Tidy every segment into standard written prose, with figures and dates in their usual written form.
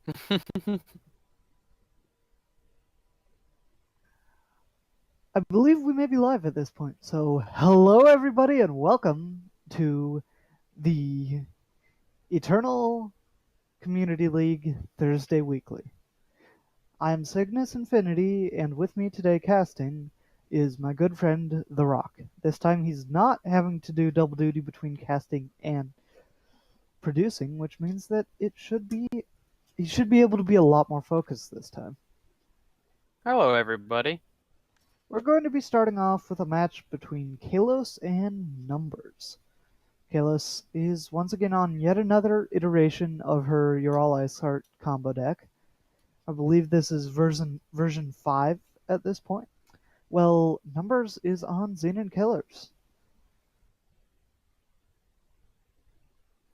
I believe we may be live at this point. So, hello everybody and welcome to the Eternal Community League Thursday Weekly. I'm Cygnus Infinity, and with me today casting is my good friend The Rock. This time he's not having to do double duty between casting and producing, which means that he should be able to be a lot more focused this time. Hello, everybody. We're going to be starting off with a match between Kalos and Numbers. Kalos is once again on yet another iteration of her You're All Ice Heart combo deck. I believe this is version 5 at this point. Well, Numbers is on Xenon Killers.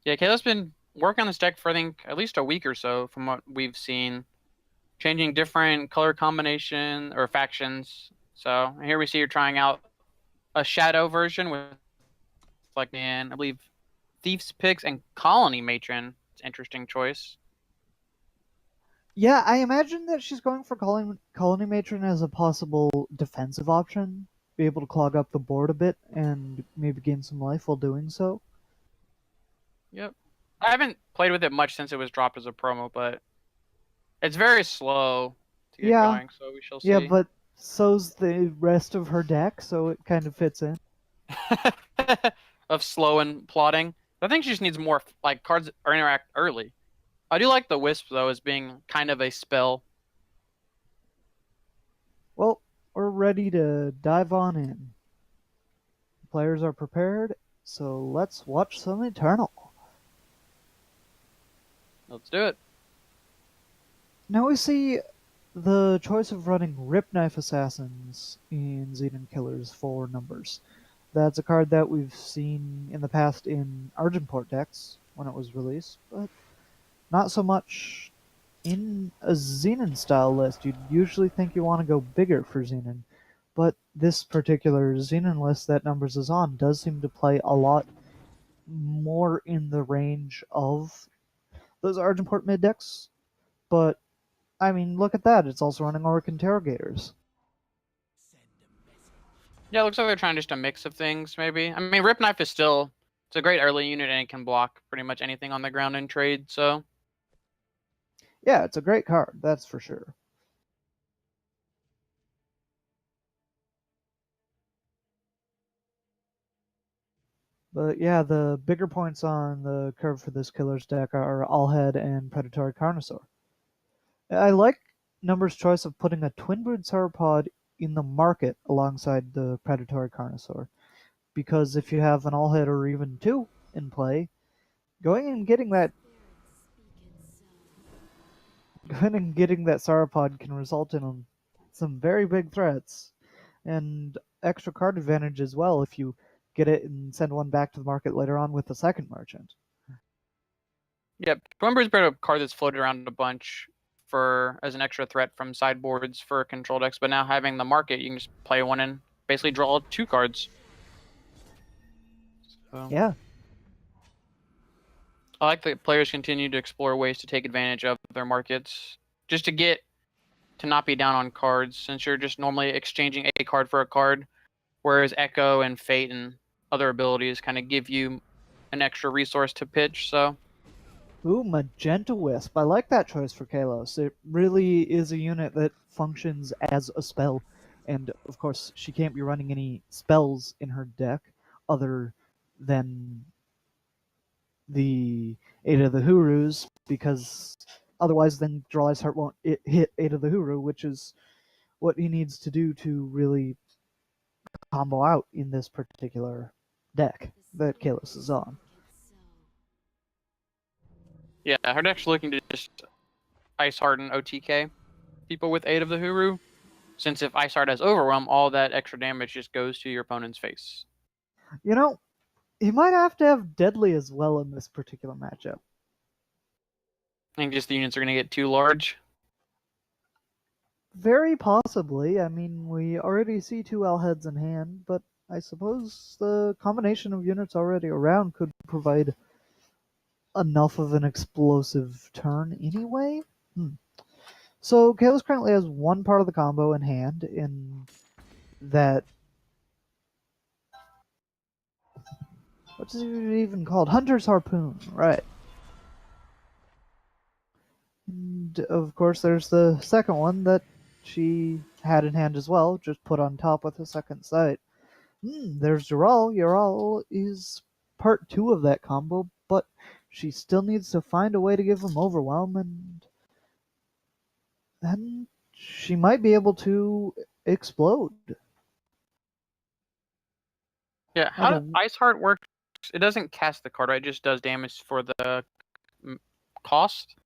Yeah, Kayla's been working on this deck for I think at least a week or so from what we've seen, changing different color combination or factions. So here we see her trying out a shadow version with like I believe Thief's Picks and Colony Matron. It's an interesting choice. Yeah, I imagine that she's going for Colony Matron as a possible defensive option. Be able to clog up the board a bit and maybe gain some life while doing so. Yep. I haven't played with it much since it was dropped as a promo, but it's very slow to get Yeah, going, so we shall yeah, see. but so's the rest of her deck, so it kind of fits in. Of slow and plotting. I think she just needs more like cards or interact early. I do like the Wisp though as being kind of a spell. Well, we're ready to dive on in. Players are prepared, so let's watch some Eternal. Let's do it. Now we see the choice of running Rip Knife Assassins in Xenon Killers for Numbers. That's a card that we've seen in the past in Argenport decks when it was released, but not so much in a Xenon style list. You'd usually think you want to go bigger for Xenon, but this particular Xenon list that Numbers is on does seem to play a lot more in the range of those Argenport mid decks. But I mean, look at that. It's also running Orc Interrogators. Yeah, it looks like they're trying just a mix of things, maybe. I mean, Rip Knife is still it's a great early unit and it can block pretty much anything on the ground in trade, so Yeah, it's a great card, that's for sure. But yeah, the bigger points on the curve for this killer's deck are Allhead and Predatory Carnosaur. I like Number's choice of putting a Twin Brood Sauropod in the market alongside the Predatory Carnosaur, because if you have an Allhead or even two in play, going and getting that going and getting that Sauropod can result in some very big threats and extra card advantage as well if you get it and send one back to the market later on with the second merchant. yep. Twinbreed's been a card that's floated around a bunch for as an extra threat from sideboards for control decks, but now having the market, you can just play one and basically draw two cards. So Yeah, I like that players continue to explore ways to take advantage of their markets just to get to not be down on cards since you're just normally exchanging a card for a card, whereas Echo and Fate and other abilities kind of give you an extra resource to pitch. So ooh, Magenta Wisp. I like that choice for Kalos. It really is a unit that functions as a spell. And of course, she can't be running any spells in her deck other than the Eight of the Hurus, because otherwise, then Drawligh's Heart won't hit Eight of the Huru, which is what he needs to do to really combo out in this particular deck that Kalos is on. yeah, her deck's looking to just Ice Harden OTK people with 8 of the Huru, since if Ice Heart has Overwhelm, all that extra damage just goes to your opponent's face. You know, he might have to have Deadly as well in this particular matchup. I think just the units are going to get too large. Very possibly. I mean, we already see two L heads in hand, but I suppose the combination of units already around could provide enough of an explosive turn anyway. Hmm. So Kalos currently has one part of the combo in hand, in that, what's it even called? Hunter's Harpoon, right? And of course, there's the second one that she had in hand as well, just put on top with a second sight. There's Ural. Ural is part two of that combo, but she still needs to find a way to give him Overwhelm, and then she might be able to explode. Yeah, I how does don't. Ice Heart work? It doesn't cast the card, right? It just does damage for the cost.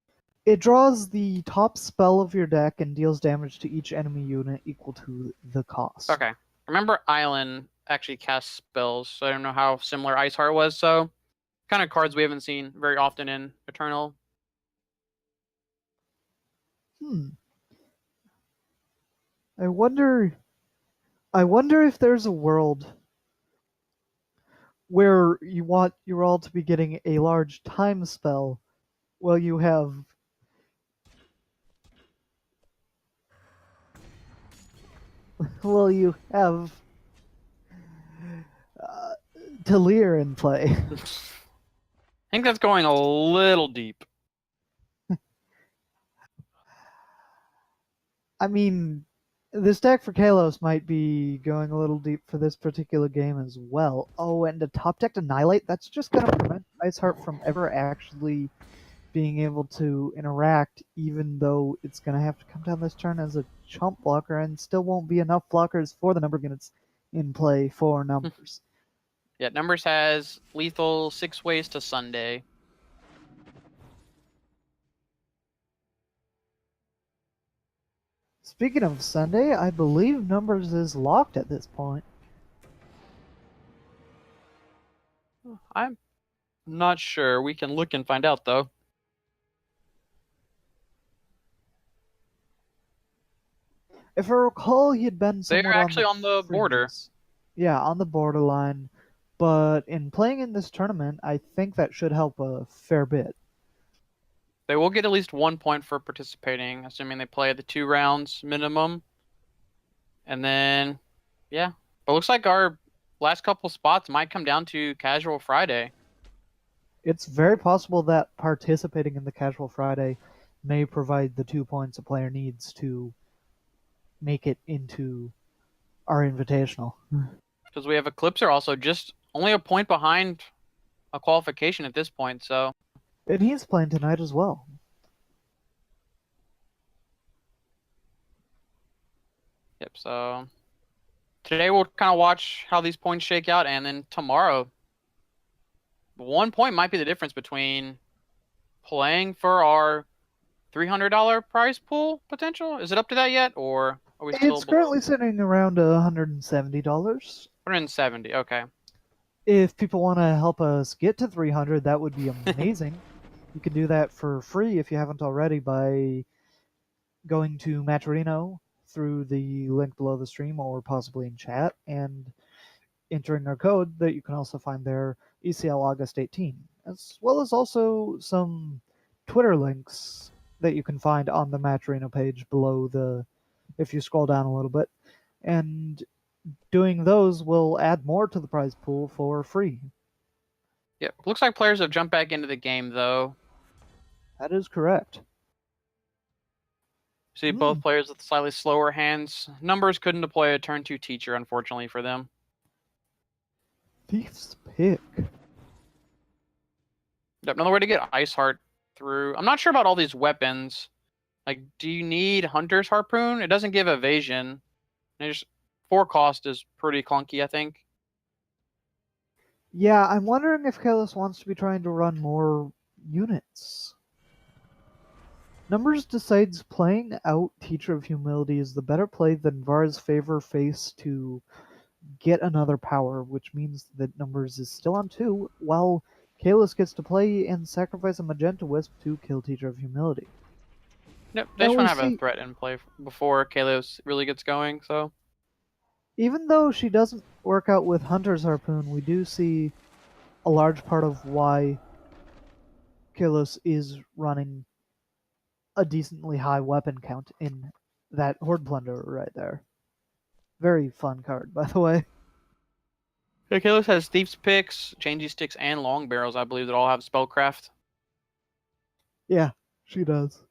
It draws the top spell of your deck and deals damage to each enemy unit equal to the cost. Okay. Remember, Island actually casts spells, so I don't know how similar Ice Heart was. So, kind of cards we haven't seen very often in Eternal. Hmm. I wonder. I wonder if there's a world where you want your all to be getting a large time spell while you have uh, Talir in play. I think that's going a little deep. I mean, this deck for Kalos might be going a little deep for this particular game as well. Oh, and a top deck Annihilate, that's just going to prevent Iceheart from ever actually being able to interact, even though it's going to have to come down this turn as a chump blocker, and still won't be enough blockers for the number units in play for numbers. Yeah, Numbers has lethal 6 ways to Sunday. Speaking of Sunday, I believe numbers is locked at this point. I'm not sure. We can look and find out, though. If I recall, he had been They're somewhat on the actually on the border. fringes. Yeah, on the borderline. But in playing in this tournament, I think that should help a fair bit. They will get at least 1 point for participating, assuming they play the 2 rounds minimum. And then, yeah. But looks like our last couple spots might come down to Casual Friday. It's very possible that participating in the Casual Friday may provide the 2 points a player needs to make it into our invitational. Because we have Eclipser also just only a point behind a qualification at this point. So, And he's playing tonight as well. yep. So today we'll kind of watch how these points shake out. And then tomorrow, 1 point might be the difference between playing for our $300 prize pool potential. Is it up to that yet? Or are we still It's below currently sitting around $170. 170? Okay. If people want to help us get to 300, that would be amazing. You can do that for free if you haven't already by going to Matcherino through the link below the stream or possibly in chat and entering our code that you can also find there, ECL August 18, as well as also some Twitter links that you can find on the Matcherino page below the, if you scroll down a little bit. And doing those will add more to the prize pool for free. Yep. Looks like players have jumped back into the game though. That is correct. See both players with slightly slower hands. Numbers couldn't deploy a turn 2 teacher, unfortunately for them. Thief's Pick. Yep, another way to get Ice Heart through. I'm not sure about all these weapons. Like, do you need Hunter's Harpoon? It doesn't give evasion. And just 4 cost is pretty clunky, I think. Yeah, I'm wondering if Kalos wants to be trying to run more units. Numbers decides playing out Teacher of Humility is the better play than Var's favor face to get another power, which means that Numbers is still on 2, while Kalos gets to play and sacrifice a Magenta Wisp to kill Teacher of Humility. Yep, they Now just want we to have a see, threat in play before Kalos really gets going, so. even though she doesn't work out with Hunter's Harpoon, we do see a large part of why Kalos is running a decently high weapon count in that Horde Plunderer right there. Very fun card, by the way. Yeah, Kalos has Thief's Picks, Changey Sticks, and Long Barrels, I believe, that all have Spellcraft. Yeah, she does.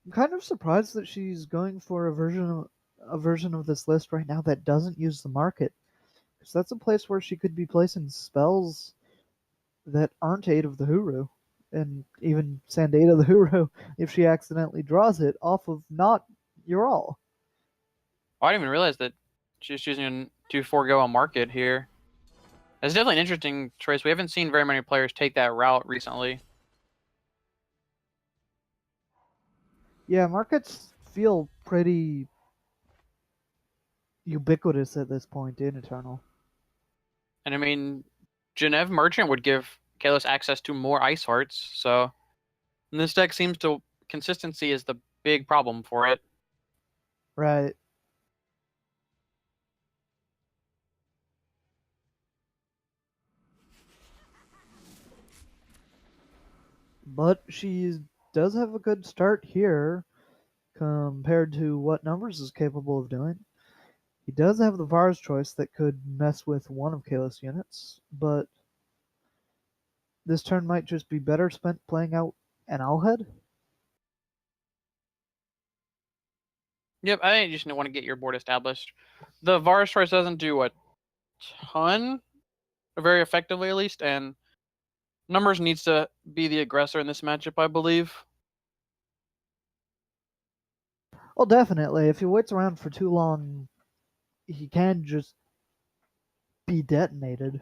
I'm kind of surprised that she's going for a version of this list right now that doesn't use the market, because that's a place where she could be placing spells that aren't Aid of the Huru, and even send Aid of the Huru if she accidentally draws it off of not Ural. Oh, I didn't even realize that she's choosing to forego a market here. That's definitely an interesting choice. We haven't seen very many players take that route recently. Yeah, markets feel pretty ubiquitous at this point in Eternal. And I mean, Geneve Merchant would give Kalos access to more Ice Hearts, so and this deck seems to consistency is the big problem for it. Right. But she does have a good start here compared to what Numbers is capable of doing. He does have the Vars choice that could mess with one of Kalos' units, but this turn might just be better spent playing out an Owlhead. Yep, I think you just want to get your board established. The Varus choice doesn't do a ton, very effectively at least, and Numbers needs to be the aggressor in this matchup, I believe. Well, definitely. If he waits around for too long, he can just be detonated.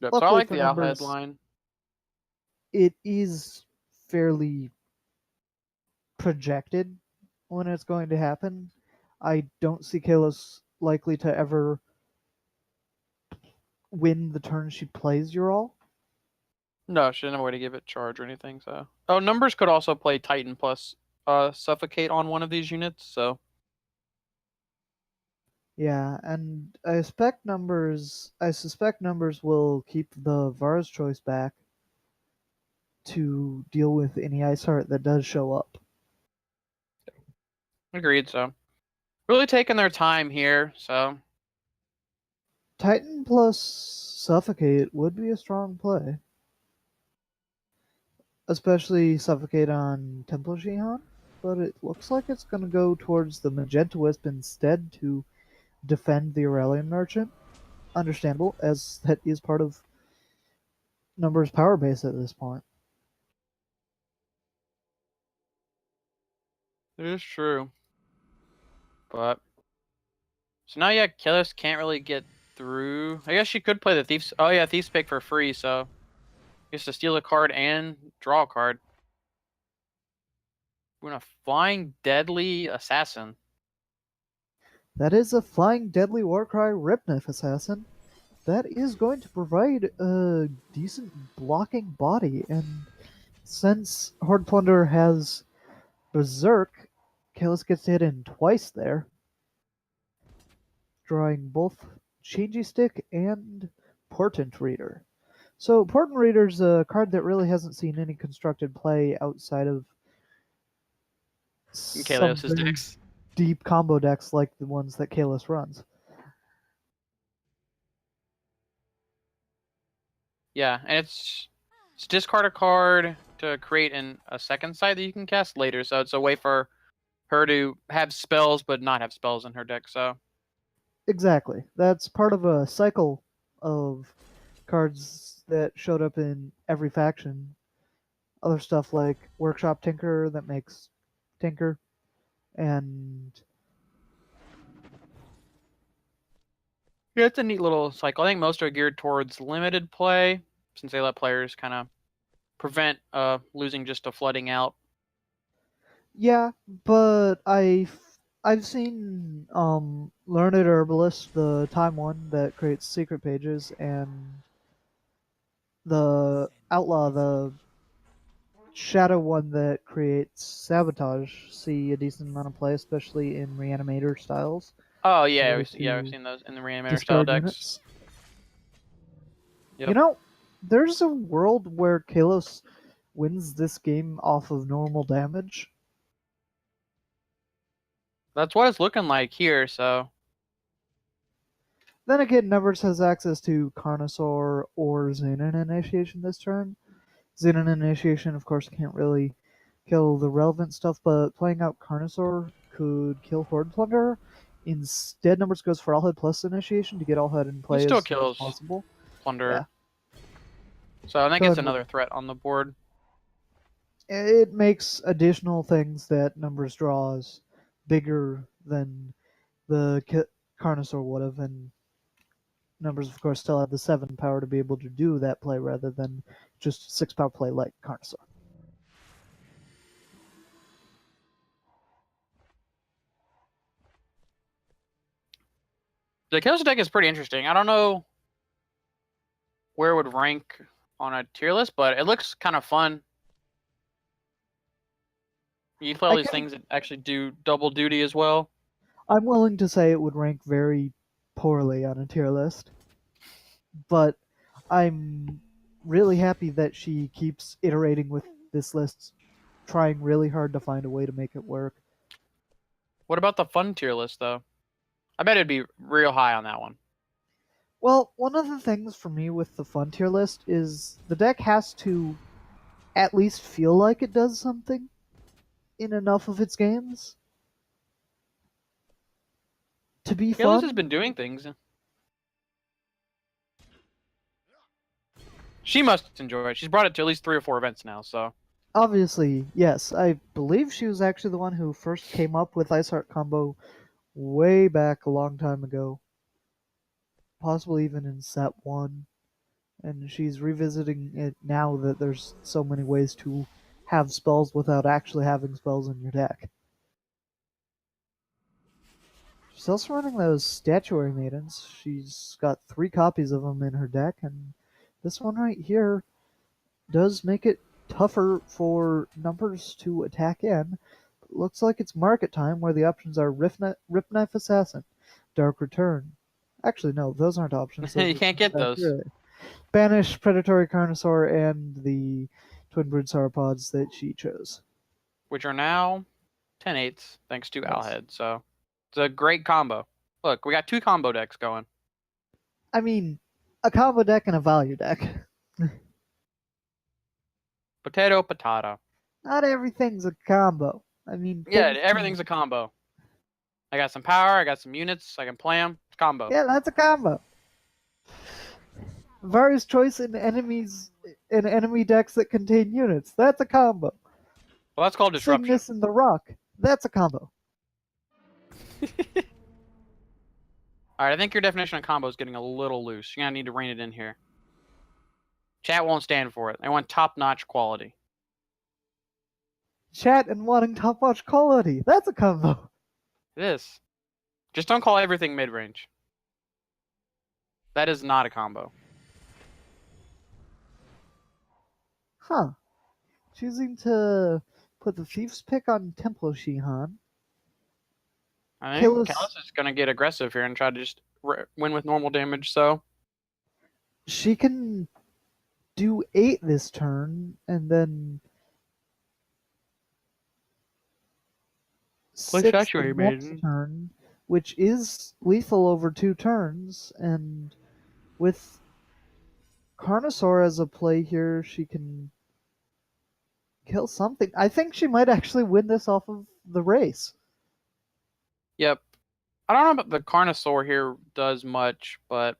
Yep, so I Luckily like for the Owl Numbers, headline. it is fairly projected when it's going to happen. I don't see Kalos likely to ever win the turn she plays Ural. No, she didn't have a way to give it charge or anything, so. Oh, Numbers could also play Titan plus Suffocate on one of these units, so. Yeah, and I suspect numbers will keep the Vars choice back to deal with any Ice Heart that does show up. Agreed, so. Really taking their time here, so. Titan plus Suffocate would be a strong play, especially Suffocate on Temple Shihan, but it looks like it's going to go towards the Magenta Wisp instead to defend the Aurelian Merchant. Understandable, as that is part of Numbers' power base at this point. It is true. But. So now, yeah, Killers can't really get through. I guess she could play the Thief's. Oh, yeah, Thief's Pick for free, so. Gets to steal a card and draw a card. We're a Flying Deadly Assassin. That is a Flying Deadly Warcry Ripknife Assassin. That is going to provide a decent blocking body, and since Horde Plunderer has Berserk, Kalis gets hit in twice there, drawing both Changey Stick and Portent Reader. So Portent Reader's a card that really hasn't seen any constructed play outside of some Kalios' very decks. deep combo decks like the ones that Kalis runs. Yeah, and it's discard a card to create a second side that you can cast later. So it's a way for her to have spells but not have spells in her deck. So Exactly. That's part of a cycle of cards that showed up in every faction. Other stuff like Workshop Tinker that makes Tinker, and yeah, it's a neat little cycle. I think most are geared towards limited play since they let players kind of prevent losing just to flooding out. yeah, but I've seen Learned Herbalist, the time one that creates secret pages, and the Outlaw, the shadow one that creates sabotage, see a decent amount of play, especially in reanimator styles. Oh as a yeah, way yeah, I've to seen those in the reanimator style discard decks. units. You Yep, know, there's a world where Kalos wins this game off of normal damage. that's what it's looking like here. So Then again, Numbers has access to Carnosaur or Xenon Initiation this turn. Xenon Initiation, of course, can't really kill the relevant stuff, but playing out Carnosaur could kill Horde Plunderer. Instead, Numbers goes for All Head plus Initiation to get All Head in he play as still soon as kills possible. Yeah. Plunder. So I think Go it's ahead. another threat on the board. It makes additional things that Numbers draws bigger than the Carnosaur would have, and Numbers, of course, still have the 7 power to be able to do that play rather than just 6 power play like Carnosaur. The Chaos deck is pretty interesting. I don't know where it would rank on a tier list, but it looks kind of fun. You play all I these can things that actually do double duty as well. I'm willing to say it would rank very poorly on a tier list, but I'm really happy that she keeps iterating with this list, trying really hard to find a way to make it work. What about the fun tier list though? I bet it'd be real high on that one. Well, one of the things for me with the fun tier list is the deck has to at least feel like it does something in enough of its games to be Kalos has fun. been doing things. She must enjoy it. She's brought it to at least 3 or 4 events now, so Obviously, yes, I believe she was actually the one who first came up with Ice Heart combo way back a long time ago, possibly even in set 1, and she's revisiting it now that there's so many ways to have spells without actually having spells in your deck. She's also running those Statuary Maidens. She's got 3 copies of them in her deck, and this one right here does make it tougher for Numbers to attack in. It looks like it's market time where the options are Rip Knife Assassin, Dark Return. Actually, no, those aren't options. Those you are can't some get those, Statuary. Banish Predatory Carnosaur and the Twin Brood Sauropods that she chose. which are now 10/8 thanks to Yes. Owlhead. So it's a great combo. Look, we got 2 combo decks going. I mean, a combo deck and a value deck. Potato, potato. Not everything's a combo. I mean, Yeah, things can. everything's a combo. I got some power. I got some units. I can play them. It's combo. Yeah, that's a combo. Various choice in enemy decks that contain units. That's a combo. Well, that's called disruption. Cygnus in the Rock. That's a combo. All right, I think your definition of combo is getting a little loose. You're gonna need to rein it in here. Chat won't stand for it. They want top-notch quality. Chat and wanting top watch quality. That's a combo. It is. Just don't call everything mid-range. That is not a combo. Huh. Choosing to put the Thief's Pick on Templo Shihan. I think Kalos, Callus is gonna get aggressive here and try to just win with normal damage. So she can do 8 this turn and then play 6 the Statuary next Maiden. turn, which is lethal over 2 turns, and with Carnosaur as a play here, she can kill something. I think she might actually win this off of the race. Yep. I don't know about the Carnosaur here does much, but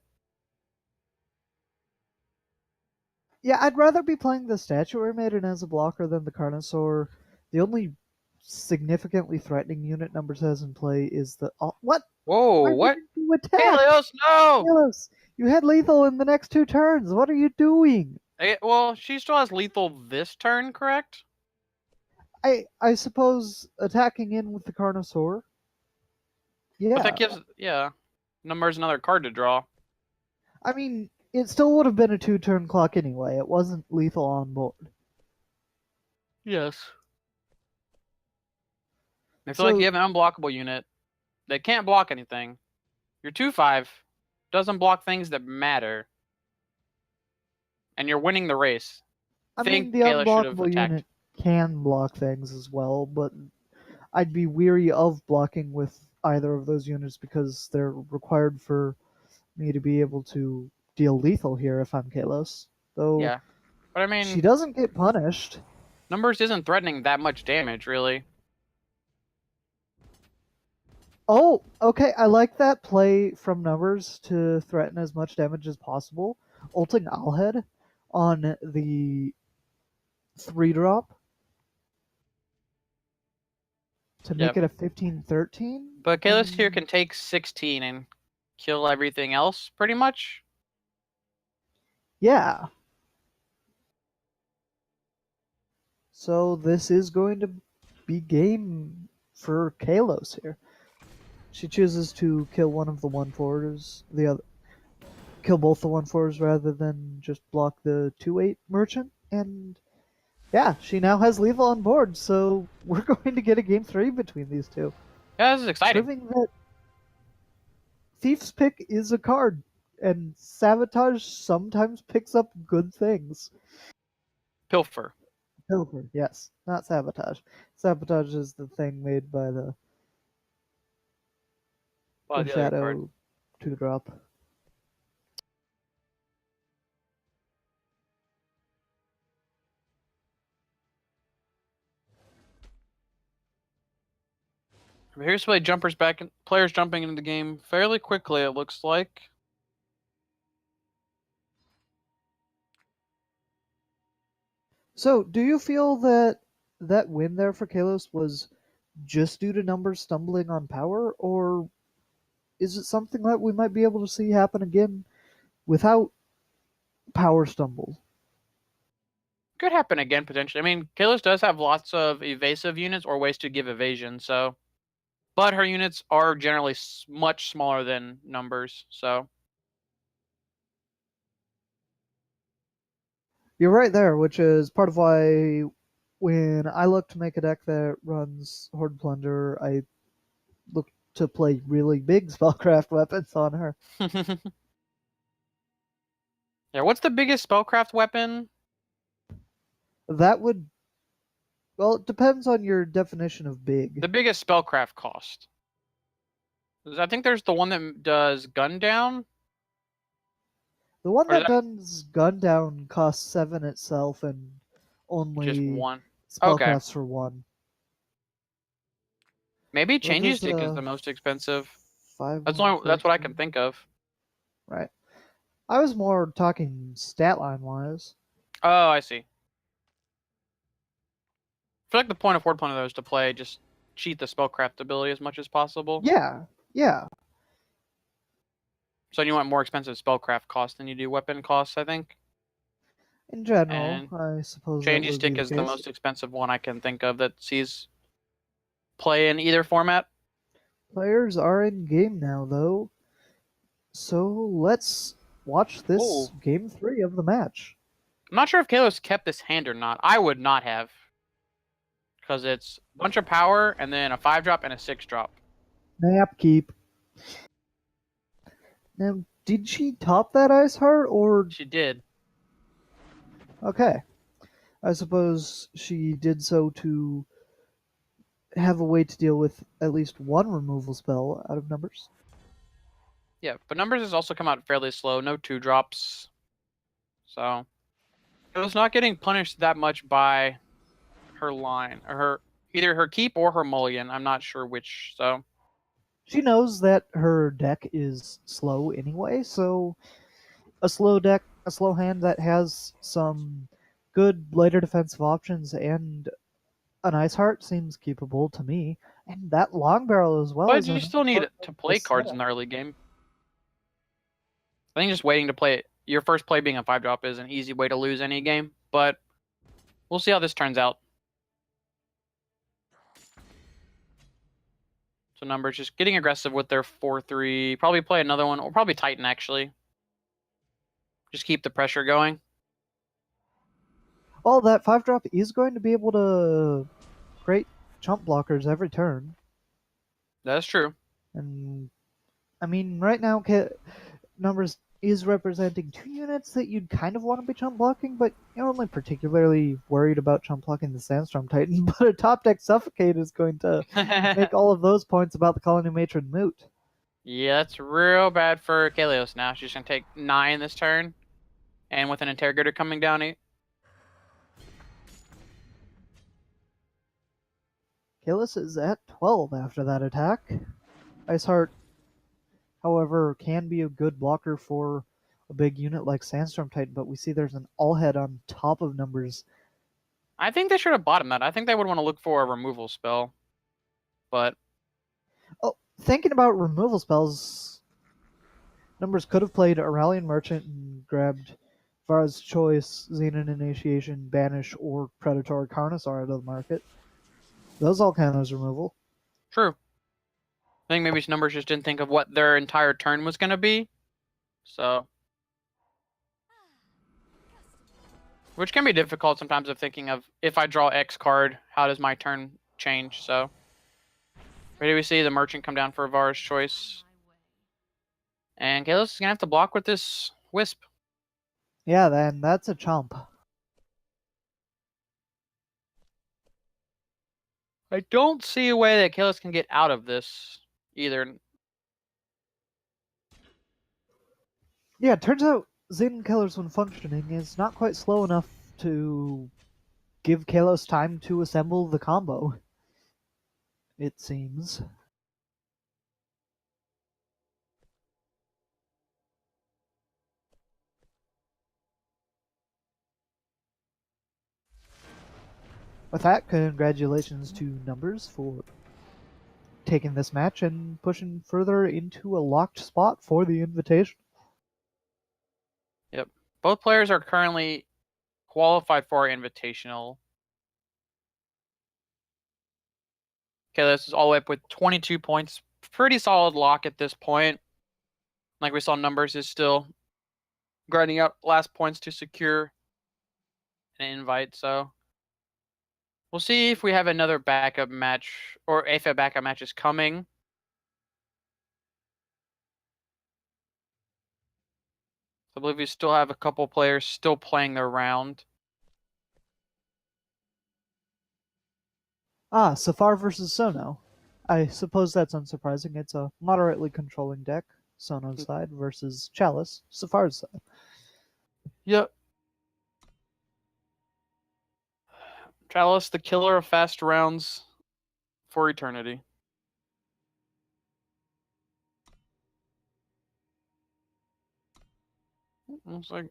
Yeah, I'd rather be playing the Statuary Maiden as a blocker than the Carnosaur. The only significantly threatening unit Numbers has in play is the. Oh, what? whoa, Why what? didn't you attack? Helios, no! Kalos, you had lethal in the next 2 turns. What are you doing? Well, she still has lethal this turn, correct? I suppose attacking in with the Carnosaur. But that Yeah, gives, yeah, Numbers another card to draw. I mean, it still would have been a 2 turn clock anyway. It wasn't lethal on board. Yes. I feel like you So have an unblockable unit. They can't block anything. Your 2/5 doesn't block things that matter, and you're winning the race. I Think mean, the Kayla should have unblockable attacked. unit can block things as well, but I'd be weary of blocking with either of those units because they're required for me to be able to deal lethal here if I'm Kalos. Though Yeah, but I she mean, doesn't get punished. numbers isn't threatening that much damage, really. Oh, okay, I like that play from numbers to threaten as much damage as possible. Ulting Alhead on the 3 drop to Yeah, make it a 15-13, but Kalos here and can take 16 and kill everything else, pretty much. yeah. So this is going to be game for Kalos here. She chooses to kill one of the 1/4s, the other kill both the 1/4s rather than just block the 2/8 merchant, and yeah, she now has lethal on board, so we're going to get a game 3 between these two, Yeah, this is exciting. proving that Thief's Pick is a card, and Sabotage sometimes picks up good things. Pilfer. Pilfer, yes, not Sabotage. Sabotage is the thing made by Well, the the other card. Shadow 2 drop. Here's play jumpers back. Players jumping into the game fairly quickly, it looks like. So, do you feel that that win there for Kalos was just due to numbers stumbling on power, or is it something that we might be able to see happen again without power stumbles? Could happen again, potentially. I mean, Kalos does have lots of evasive units or ways to give evasion, so. But her units are generally much smaller than numbers, so. You're right there, which is part of why when I look to make a deck that runs Horde Plunder, I look to play really big spellcraft weapons on her. Yeah, what's the biggest spellcraft weapon? That would, well, it depends on your definition of big. The biggest spellcraft cost. I think there's the one that does gun down. The one Or is that that does Gun Down costs 7 itself and just only one? Okay. spellcrafts for 1. Maybe What Changes does Stick is the most expensive. 5 That's 1 only that's what I can 13? think of. Right. I was more talking stat line wise. Oh, I see. I feel like the point of Horde Plunder though is to play just cheat the spellcraft ability as much as possible. Yeah, yeah. So you want more expensive spellcraft cost than you do weapon costs, I think. In general, And I suppose that Changing would be Stick the is the case. most expensive one I can think of that sees play in either format. Players are in game now, though, so let's watch this Oh, game 3 of the match. I'm not sure if Kalos kept this hand or not. I would not have, because it's a bunch of power and then a 5 drop and a 6 drop. Nap keep. Now, did she top that Ice Heart, or. She did. Okay. I suppose she did so to have a way to deal with at least one removal spell out of numbers. Yeah, but numbers has also come out fairly slow. No 2 drops. So it was not getting punished that much by her line or her either her keep or her mulligan. I'm not sure which. So She knows that her deck is slow anyway, so a slow deck, a slow hand that has some good later defensive options and an Ice Heart seems keepable to me. And that long barrel as well but is you another still need part to of the play cards in setup. the early game. I think just waiting to play your first play being a 5 drop is an easy way to lose any game, but we'll see how this turns out. So numbers just getting aggressive with their 4-3. Probably play another one, or probably Titan actually. Just keep the pressure going. Well, that 5 drop is going to be able to create chump blockers every turn. That's true. And I mean, right now, numbers is representing two units that you'd kind of want to be chump blocking, but you're only particularly worried about chump blocking the Sandstorm Titan. But a top deck Suffocate is going to make all of those points about the Colony Matron moot. Yeah, that's real bad for Kalios now. She's gonna take 9 this turn, and with an Interrogator coming down, Kalis is at 12 after that attack. Iceheart, however, can be a good blocker for a big unit like Sandstorm Titan, but we see there's an all head on top of numbers. I think they should have bottomed that. I think they would want to look for a removal spell, but Oh, thinking about removal spells, numbers could have played Aurelian Merchant and grabbed Vara's Choice, Xenon Initiation, Banish, or Predatory Carnosaur out of the market. Those all count as removal. true. I think maybe numbers just didn't think of what their entire turn was gonna be, so which can be difficult sometimes of thinking of if I draw X card, how does my turn change? So, where do we see the Merchant come down for Vara's Choice? And Kalos is gonna have to block with this Wisp. Yeah, then that's a chump. I don't see a way that Kalos can get out of this either. Yeah, it turns out Xenon Killers, when functioning, is not quite slow enough to give Kalos time to assemble the combo, it seems. With that, congratulations to Numbers for taking this match and pushing further into a locked spot for the invitation. Yep. Both players are currently qualified for our Invitational. Kalos is all the way up with 22 points. Pretty solid lock at this point. Like we saw, Numbers is still grinding out last points to secure an invite. So we'll see if we have another backup match or if a backup match is coming. I believe we still have a couple players still playing their round. Ah, Safar versus Sono. I suppose that's unsurprising. It's a moderately controlling deck, Sono's side, versus Chalice, Safar's side. Yep. Chalice, the killer of fast rounds for eternity. Looks like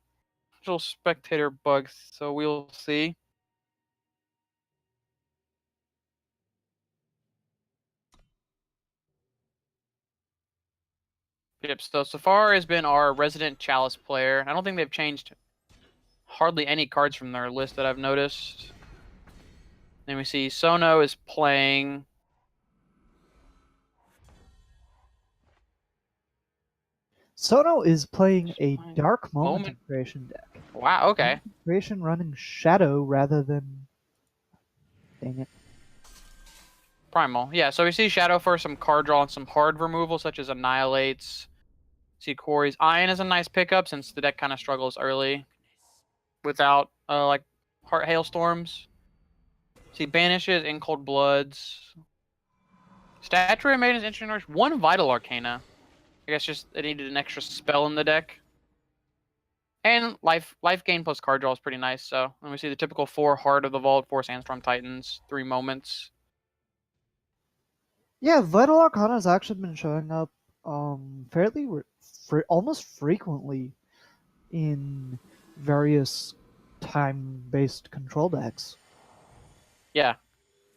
little spectator bugs, so we'll see. Yep, so Safar has been our resident Chalice player. I don't think they've changed hardly any cards from their list that I've noticed. Then we see Sono is playing. Sono is playing a Dark Moment Creation deck. Wow, okay. Creation running Shadow rather than. Dang it. Primal. Yeah, so we see Shadow for some card draw and some hard removal, such as Annihilates. See Quarry's Iron is a nice pickup since the deck kind of struggles early without like Heart Hailstorms. See Banishes, in Cold Bloods. Statue of Maiden's interesting. One Vital Arcana. I guess just it needed an extra spell in the deck. And life gain plus card draw is pretty nice. So let me see the typical 4 Heart of the Vault, 4 Sandstorm Titans, 3 Moments. Yeah, Vital Arcana has actually been showing up fairly almost frequently in various time-based control decks. Yeah,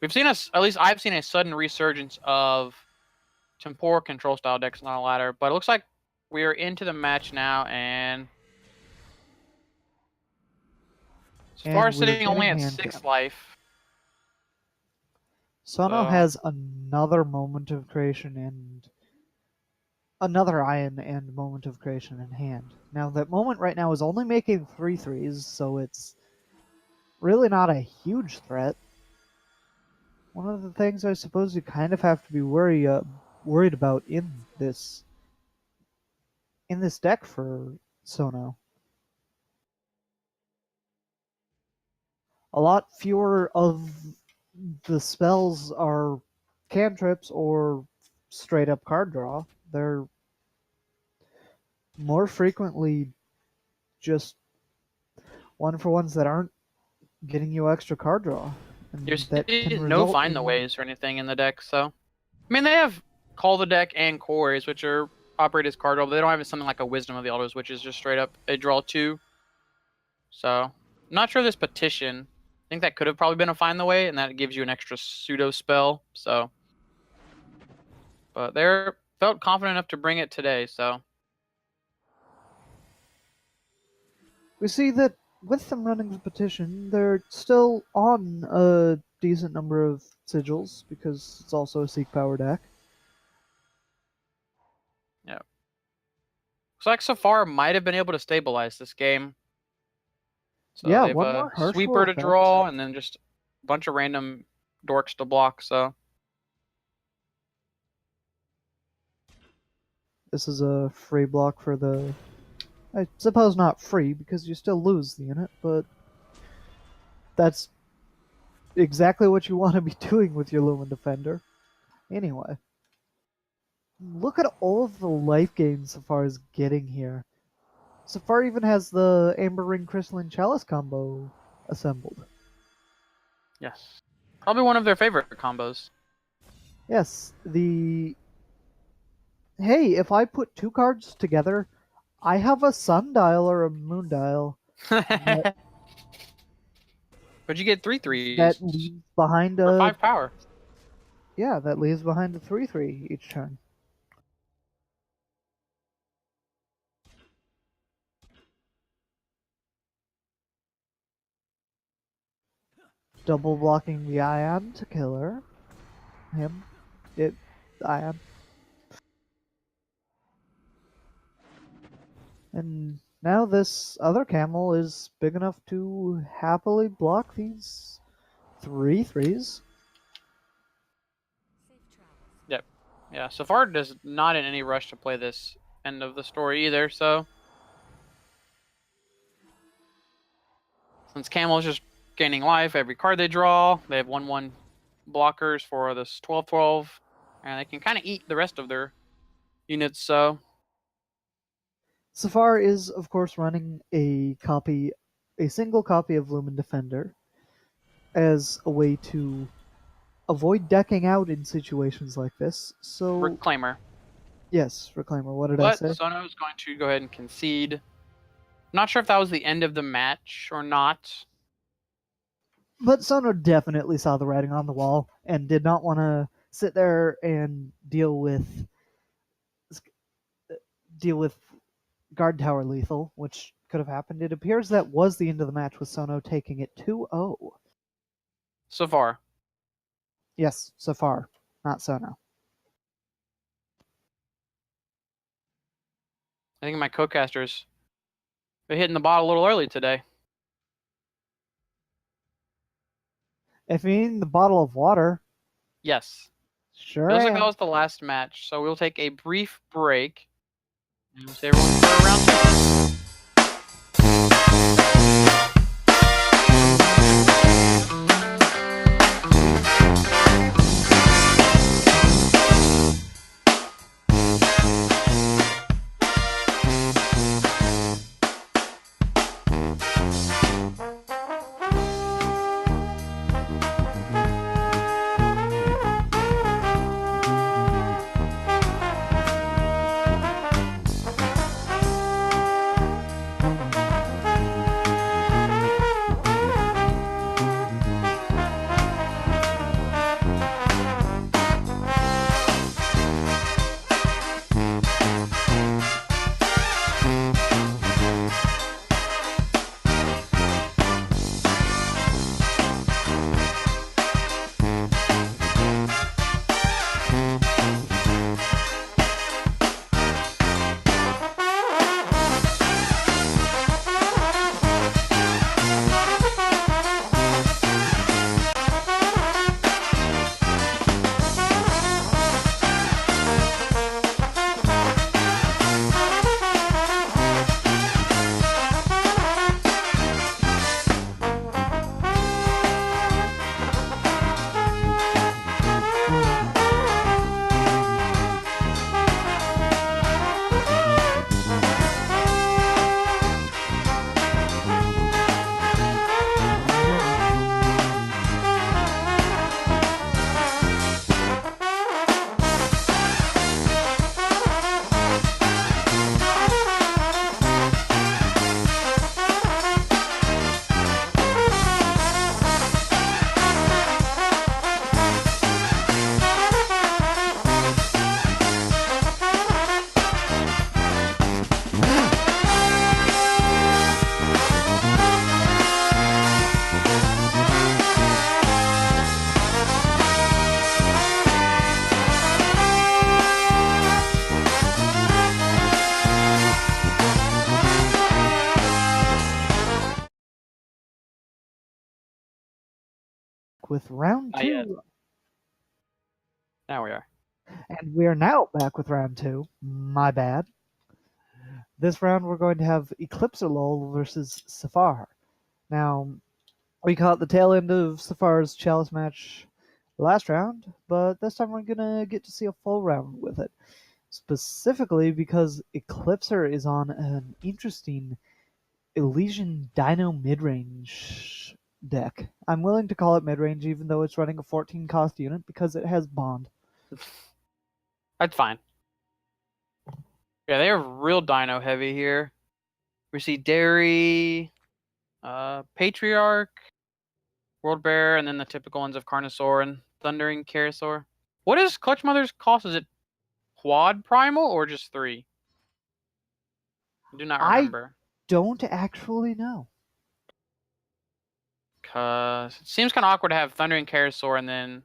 we've seen at least I've seen a sudden resurgence of Tempora control style decks on the ladder, but it looks like we are into the match now, and so far And we're sitting only getting at hand 6 cam. life. Sono So has another Moment of Creation and another Iron and Moment of Creation in hand. Now that Moment right now is only making 3/3s, so it's really not a huge threat. One of the things I suppose you kind of have to be wary of worried about in this deck for Sono. A lot fewer of the spells are cantrips or straight up card draw. They're more frequently just one for ones that aren't getting you extra card draw, and There's that can no result find the in. ways or anything in the deck, so I mean they have Call the Deck and Cores, which are operate as card draw, but they don't have something like a Wisdom of the Elders, which is just straight up a draw two. So I'm not sure this Petition. I think that could have probably been a find the way, and that gives you an extra pseudo spell. So, but they're felt confident enough to bring it today. So We see that with them running the petition, they're still on a decent number of sigils because it's also a Seek Power deck. yeah, looks like Safar might have been able to stabilize this game. So Yeah, they have one a more Harshful sweeper to effect. draw, and then just a bunch of random dorks to block. So This is a free block for the. I suppose not free because you still lose the unit, but that's exactly what you want to be doing with your Lumen Defender. Anyway, look at all of the life gains Safar is getting here. Safar even has the Amber Ring Crystalline Chalice combo assembled. yes, probably one of their favorite combos. Yes, the. Hey, if I put two cards together, I have a sundial or a moondial that But you get three that threes leaves behind for a 5 power. yeah, that leaves behind a 3/3 each turn. Double blocking the Ion to kill her. Him. It Ion. And now this other camel is big enough to happily block these 3/3s. Yep. Yeah, Safar is not in any rush to play this end of the story either, so since Camel is just gaining life every card they draw, they have 1/1 blockers for this 12/12, and they can kind of eat the rest of their units, so Safar is, of course, running a single copy of Lumen Defender as a way to avoid decking out in situations like this. So, Reclaimer. yes, Reclaimer, what did I But say? Sono is going to go ahead and concede. Not sure if that was the end of the match or not. But Sono definitely saw the writing on the wall and did not want to sit there and deal with guard tower lethal, which could have happened. It appears that was the end of the match with Sono taking it 2-0. Safar. Yes, Safar, not Sono. I think my co-casters are hitting the bottle a little early today. If you need the bottle of water, Yes. sure Feels like that am. was the last match, so we'll take a brief break. And we'll see everyone for round two. with round Not yet. two. Now we are. And we are now back with round two. My bad. This round we're going to have Eclipser Lol versus Safar. Now, we caught the tail end of Safar's Chalice match last round, but this time we're gonna get to see a full round with it. Specifically because Eclipser is on an interesting Elysian Dino midrange deck. I'm willing to call it midrange even though it's running a 14 cost unit because it has Bond. That's fine. Yeah, they are real dino heavy here. We see Dairy, Patriarch, World Bear, and then the typical ones of Carnosaur and Thundering Carasaur. What is Clutch Mother's cost? Is it quad primal or just 3? I do not I remember. don't actually know. Cause it seems kind of awkward to have Thundering Carasaur and then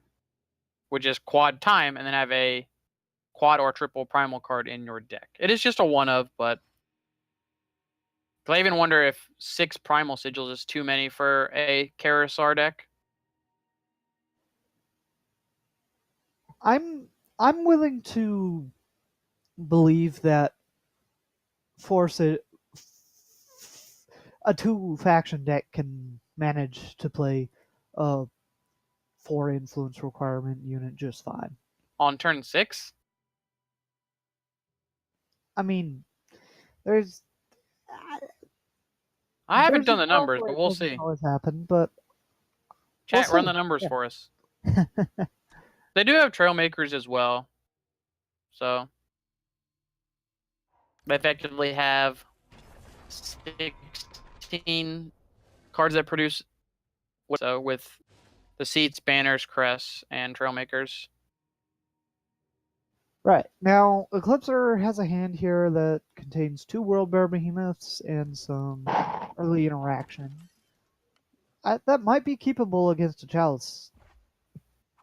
with just quad time and then have a quad or triple primal card in your deck. It is just a one of, but I even wonder if 6 primal sigils is too many for a Carasaur deck. I'm willing to believe that force it a two faction deck can manage to play a 4 influence requirement unit just fine. On turn 6? I mean, there's I haven't there's a done the world numbers, where but it we'll doesn't see. always happen, but we'll Chat, run see. the numbers Yeah. for us. They do have trail makers as well. So they effectively have 16 cards that produce so with the seats, banners, crests, and trail makers. Right. Now, Eclipser has a hand here that contains 2 World Bear Behemoths and some early interaction. That might be keepable against a Chalice.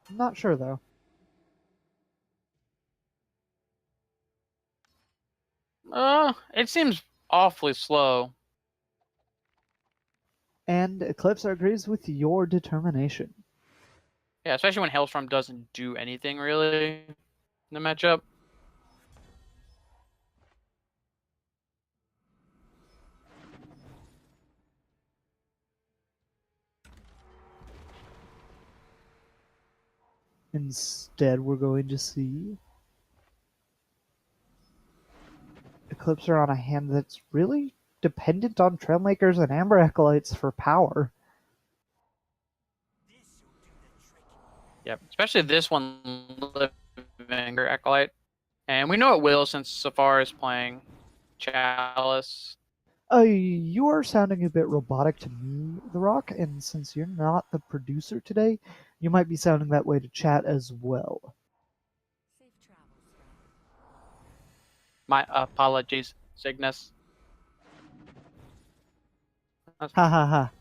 I'm not sure, though. It seems awfully slow. And Eclipser agrees with your determination. Yeah, especially when Hailstorm doesn't do anything really in the matchup. Instead, we're going to see Eclipser on a hand that's really dependent on Trailmakers and Amber Acolytes for power. Yep, especially this one, Living Acolyte. And we know it will since Safar is playing Chalice. You are sounding a bit robotic to me, The Rock, and since you're not the producer today, you might be sounding that way to chat as well. My apologies, Cygnus. Ha ha ha.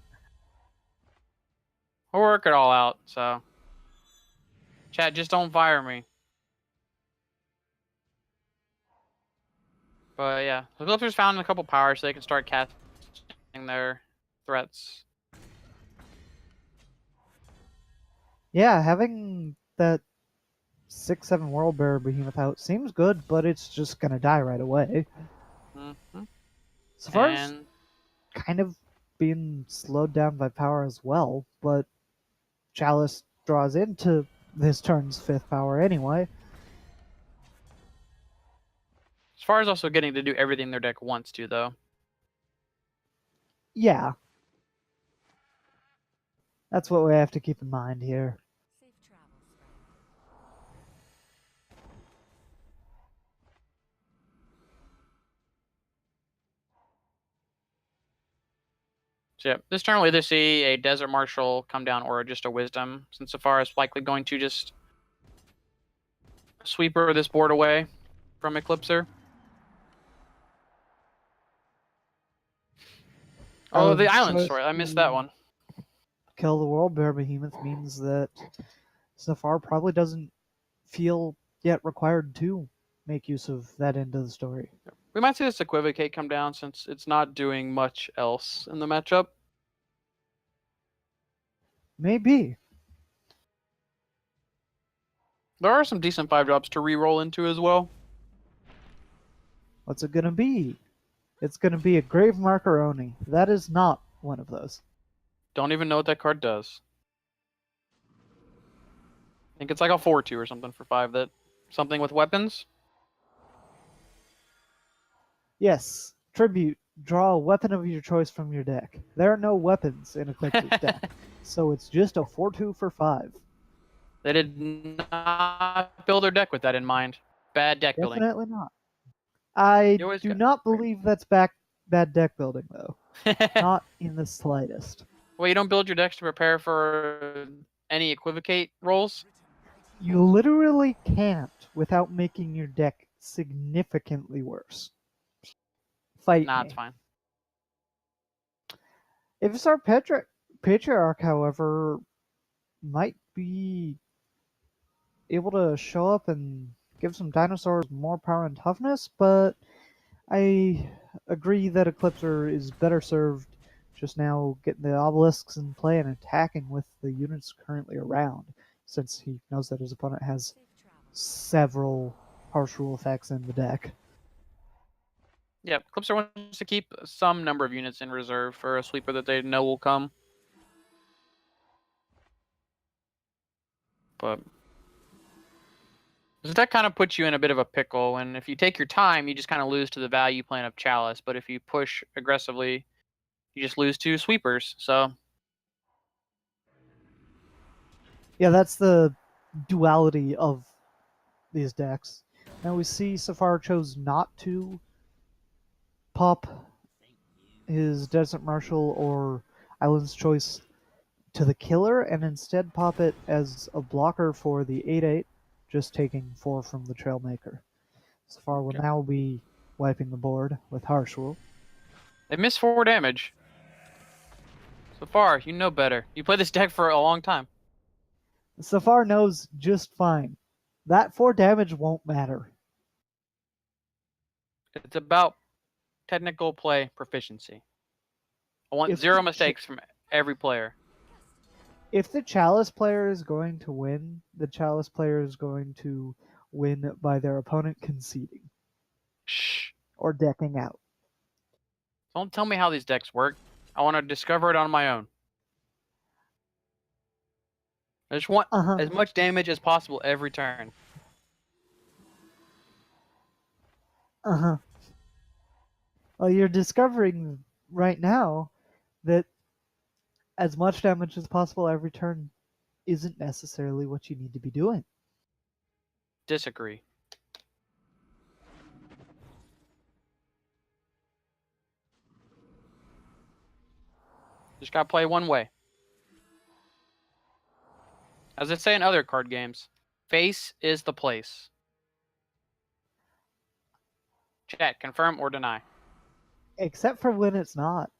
We'll work it all out, so. Chat, just don't fire me. But yeah, the Eclipser's found a couple powers so they can start casting their threats. Yeah, having that 6/7 World Bear Behemoth out seems good, but it's just gonna die right away. Mm-hmm. Safar's kind of being slowed down by power as well, but Chalice draws into this turn's 5th power anyway. As far as also getting to do everything their deck wants to, though. Yeah. That's what we have to keep in mind here. So yeah, this turn we'll either see a Desert Marshal come down or just a Wisdom, since Safar is likely going to just sweeper this board away from Eclipser. Oh, the Island Story. I missed that one. Kill the World Bear Behemoth means that Safar probably doesn't feel yet required to make use of that end of the story. We might see this Equivocate come down since it's not doing much else in the matchup. Maybe. There are some decent 5 drops to re-roll into as well. What's it gonna be? It's gonna be a Grave Markeroni. That is not one of those. Don't even know what that card does. I think it's like a 4/2 or something for 5. That something with weapons. Yes, tribute. Draw a weapon of your choice from your deck. There are no weapons in Eclipse's deck, so it's just a 4/2 for 5. They did not build their deck with that in mind. Bad deck building. Definitely not. I You always do got. not believe that's bad deck building, though. Not in the slightest. Well, you don't build your decks to prepare for any equivocate rolls. You literally can't without making your deck significantly worse. Fight Nah, it's me. fine. If it's our Patriarch, however, might be able to show up and give some dinosaurs more power and toughness, but I agree that Eclipser is better served just now getting the obelisks in play and attacking with the units currently around, since he knows that his opponent has several harsh rule effects in the deck. Yeah, Clipser wants to keep some number of units in reserve for a sweeper that they know will come. But this deck kind of puts you in a bit of a pickle, and if you take your time, you just kind of lose to the value plan of Chalice. But if you push aggressively, you just lose to sweepers. So Yeah, that's the duality of these decks. Now we see Safar chose not to pop his Desert Marshal or Island's Choice to the killer and instead pop it as a blocker for the 8/8, just taking 4 from the Trailmaker. Safar will okay. now be wiping the board with Harsh Rule. They missed 4 damage. So far, you know better. You play this deck for a long time. Safar knows just fine. That 4 damage won't matter. It's about technical play proficiency. I want If 0 mistakes from every player. if the Chalice player is going to win, the Chalice player is going to win by their opponent conceding Shh. or decking out. Don't tell me how these decks work. I want to discover it on my own. I just want Uh huh. as much damage as possible every turn. Uh huh. Well, you're discovering right now that as much damage as possible every turn isn't necessarily what you need to be doing. Disagree. Just gotta play one way. As I say in other card games, face is the place. Chat, confirm or deny. Except for when it's not.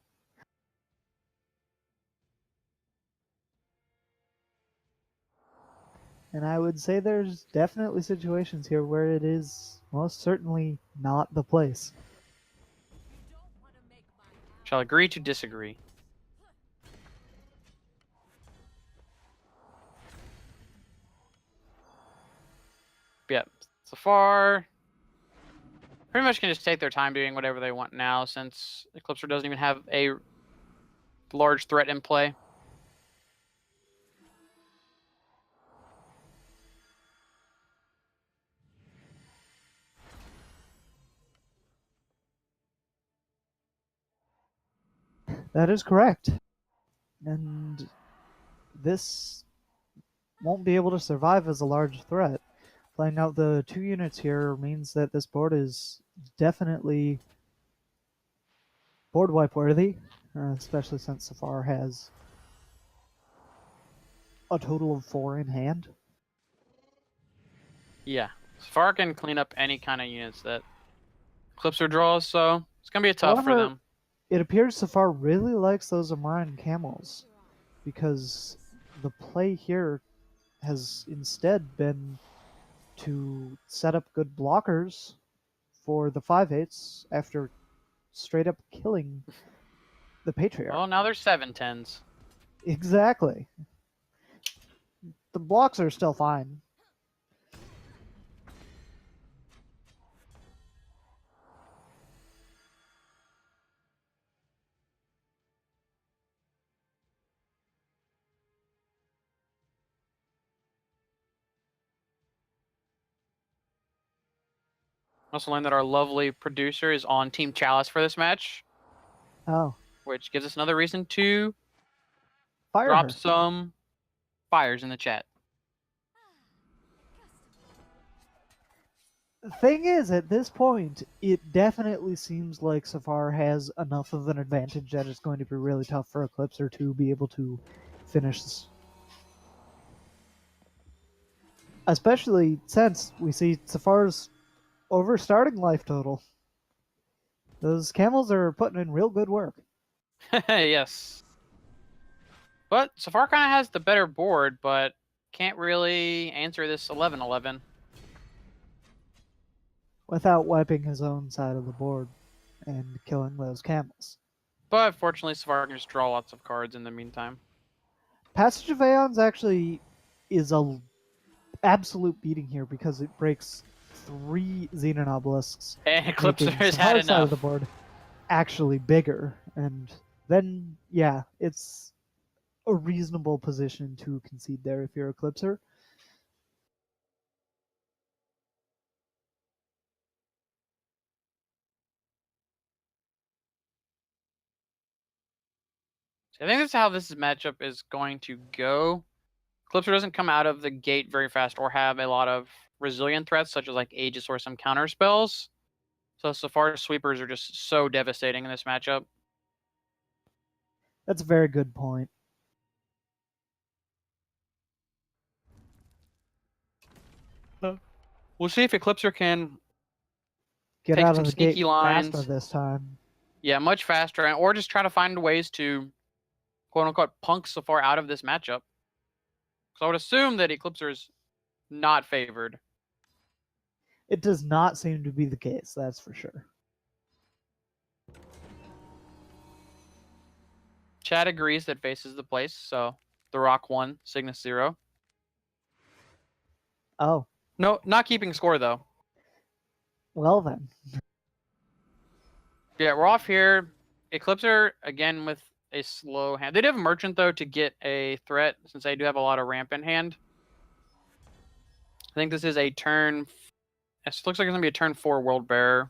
And I would say there's definitely situations here where it is most certainly not the place. Shall agree to disagree. Yeah, so far, pretty much can just take their time doing whatever they want now since Eclipser doesn't even have a large threat in play. That is correct. And this won't be able to survive as a large threat. Playing out the 2 units here means that this board is definitely board wipe worthy, especially since Safar has a total of 4 in hand. Yeah, Safar can clean up any kind of units that Eclipser draws, so it's gonna be tough for However, them. it appears Safar really likes those Amaran camels because the play here has instead been to set up good blockers for the 5/8s after straight up killing the Patriarch. Well, now there's 7/10s. Exactly. The blocks are still fine. Also learned that our lovely producer is on Team Chalice for this match, Oh, which gives us another reason to fire drop her. some fires in the chat. The thing is, at this point, it definitely seems like Safar has enough of an advantage that it's going to be really tough for Eclipser to be able to finish this. Especially since we see Safar's over starting life total. Those camels are putting in real good work. Yes. But Safar kind of has the better board, but can't really answer this 11-11. Without wiping his own side of the board and killing those camels. But fortunately, Safar can just draw lots of cards in the meantime. Passage of Aeons actually is a absolute beating here because it breaks 3 Xenon obelisks, And Eclipser making has had Safar's side of the enough. board actually bigger. And then, yeah, it's a reasonable position to concede there if you're Eclipser. So I think that's how this matchup is going to go. Eclipser doesn't come out of the gate very fast or have a lot of resilient threats, such as like Aegis or some counter spells. So Safar's sweepers are just so devastating in this matchup. That's a very good point. We'll see if Eclipser can Get take out some of the gate sneaky faster lines. this time. Yeah, much faster, or just try to find ways to quote unquote punk Safar out of this matchup. So I would assume that Eclipser is not favored. It does not seem to be the case, that's for sure. Chad agrees that faces the place, so the Rock 1, Cygnus 0. Oh, No, not keeping score though. well then. Yeah, we're off here. Eclipser again with a slow hand. They do have Merchant though to get a threat since they do have a lot of ramp in hand. I think this is a turn. It looks like it's gonna be a turn 4 World Bearer.